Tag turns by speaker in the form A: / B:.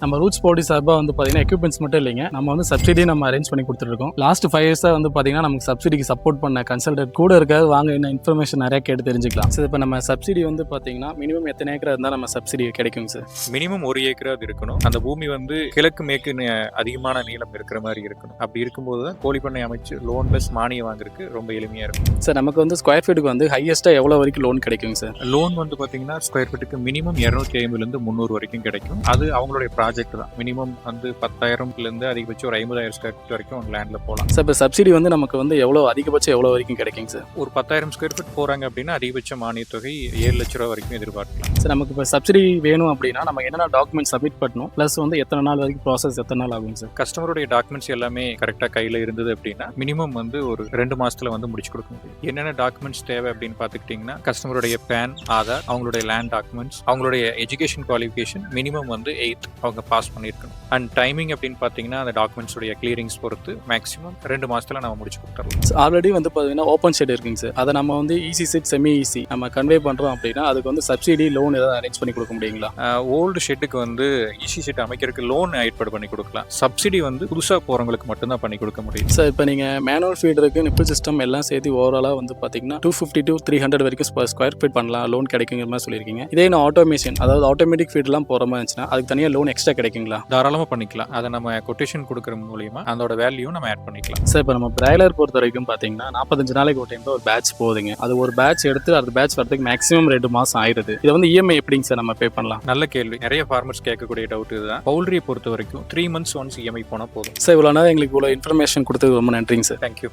A: நம்ம ரூட்ஸ் பாடி சார்பாக வந்து பார்த்தீங்கன்னா எக்யூப்மெண்ட்ஸ் மட்டும் இல்லைங்க, நம்ம வந்து சப்சிடி நம்ம அரேஞ்ச் பண்ணி கொடுத்துருக்கோம். லாஸ்ட் 5 இயர்ஸாக வந்து பார்த்தீங்கன்னா நமக்கு சப்சிடிக்கு சப்போர்ட் பண்ண கன்சல்டன்ட் கூட இருக்காது. வாங்க என்ன இன்ஃபர்மேஷன் நிறைய கேட்டு தெரிஞ்சுக்கலாம். சார் இப்போ நம்ம சப்சிடி வந்து பார்த்தீங்கன்னா மினிமம் எத்தனை ஏக்கர் இருந்தால் நம்ம சப்சிடி கிடைக்கும் சார்?
B: மினிமம் 1 ஏக்கர் அது இருக்கணும். அந்த பூமி வந்து கிழக்கு மேற்கு அதிகமான நீளம் இருக்கிற மாதிரி இருக்கணும். அப்படி இருக்கும்போது தான் கோழி பண்ணை அமைச்சு லோன் பிளஸ் மானியம் வாங்குறதுக்கு ரொம்ப எளிமையாக இருக்கும்.
A: சார் நமக்கு வந்து ஸ்கொயர் ஃபீட்டுக்கு வந்து ஹையஸ்ட்டாக எவ்வளோ வரைக்கும் லோன் கிடைக்கும் சார்?
B: லோன் வந்து பார்த்தீங்கன்னா ஸ்கொயர் ஃபீட்டுக்கு மினிமம் 250 300 வரைக்கும் கிடைக்கும். அது அவங்களுடைய ப்ராஜெக்ட் தான். மினிமம் வந்து 10,000 அதிகபட்சம் ஒரு 50,000 ஸ்கொயர் ஃபீட் வரைக்கும் அவங்க லேண்டில் போகலாம்.
A: சார் இப்போ சப்சிடி வந்து நமக்கு வந்து எவ்வளோ அதிகபட்சம் எவ்வளோ வரைக்கும் கிடைக்கும் சார்?
B: ஒரு 10,000 ஸ்கொயர் ஃபீட் போகிறாங்க அப்படின்னா அதிகபட்ச மானியத் தொகை 7 லட்ச ரூபா வரைக்கும் எதிர்பார்க்கலாம்.
A: சார் நமக்கு இப்போ சப்சிடி வேணும் அப்படின்னா நம்ம என்னென்ன டாக்குமெண்ட் சப்மிட் பண்ணணும், ப்ளஸ் வந்து எத்தனை நாள் வரைக்கும் ப்ராசஸ் எத்தனை நாள் ஆகும் சார்?
B: கஸ்டமருடைய டாக்குமெண்ட்ஸ் எல்லாமே கரெக்டாக கையில் இருந்தது அப்படின்னா மினிமம் வந்து ஒரு 2 மாசத்துல வந்து முடிச்சு கொடுக்க முடியும். என்னென்ன டாக்குமெண்ட்ஸ் தேவை அப்படின்னு பார்த்துக்கிட்டிங்கன்னா கஸ்டமருடைய பேன், ஆதார், அவங்களுடைய லேண்ட் டாக்குமெண்ட்ஸ், அவங்களுடைய எஜுகேஷன் குவாலிஃபிகேஷன் மினிமம் வந்து 8th அவங்க பாஸ் பண்ணியிருக்கணும். அண்ட் டைமிங் அப்படின்னு பார்த்தீங்கன்னா அந்த டாக்குமெண்ட்ஸுடைய கிளியரிங்ஸ் பொறுத்து மேக்ஸிமம் 2 மாசத்துல நம்ம முடிச்சு கொடுத்துடலாம்.
A: ஆல்ரெடி வந்து பார்த்தீங்கன்னா ஓப்பன் ஷெட் இருக்குங்க சார், அதை நம்ம வந்து ஈஸி செட் செமி ஈஸி நம்ம கன்வே பண்ணுறோம் அப்படின்னா அதுக்கு வந்து சப்சிடி லோன் ஏதாவது அரேஞ்ச் பண்ணி கொடுக்க முடியுங்களா?
B: ஓல்டு ஷெட்டுக்கு வந்து ஈஸி ஷெட் அமைக்கிறதுக்கு லோன் ஏற்பாடு பண்ணி கொடுக்கலாம். சப்சிடி வந்து புதுசாக போகிறவங்களுக்கு மட்டும்தான் பண்ணி கொடுக்க முடியும்.
A: சார் இப்போ நீங்கள் மேனுவல் ஃபீடருக்கு நிப்பிள் சிஸ்டம் எல்லாம் சேர்த்து ஓவராலாக வந்து பார்த்தீங்கன்னா 250 to 300 வரைக்கும் ஸ்கொயர் ஃபீட் பண்ணலாம் லோன் கிடைக்குங்கிற மாதிரி சொல்லியிருக்கீங்க. இதே நான் ஆட்டோமேஷன் அதாவது ஆட்டோமேட்டிக் ஃபீட்லாம் போகிற மாதிரி இருந்துச்சுன்னா அதுக்கு தனியாக லோன் எக்ஸ்ட்ரா கிடைக்குங்களா?
B: தாராளமாக பண்ணிக்கலாம். அதை நம்ம கொட்டேஷன் கொடுக்குற மூலியமா அதோட வேல்யூ நம்ம ஆட் பண்ணிக்கலாம்.
A: சார் இப்போ நம்ம பிராய்லர் பொறுத்த வரைக்கும் பார்த்தீங்கன்னா 45 நாளைக்கு ஒரு டைம் ஒரு பேட்ச் போகுதுங்க. அது ஒரு பேட்ச் எடுத்து அந்த பேட்ச் வரதுக்கு மேக்ஸிமம் 2 மாதம் ஆயிடுது. இதை வந்து இஎம்ஐ எப்படிங்க சார் நம்ம பே பண்ணலாம்?
B: நல்ல கேள்வி. நிறைய ஃபார்மர்ஸ் கேட்கக்கூடிய டவுட் இதுதான். பவுல்ட்ரியை பொறுத்த வரைக்கும் 3 months ஒன்ஸ் இஎம்ஐ போனால் போதும்.
A: சார் இவ்வளோ நேரம் எங்களுக்கு இவ்வளோ இன்ஃபர்மேஷன் கொடுத்தது ரொம்ப நன்றிங்க சார்.
B: தேங்க்யூ.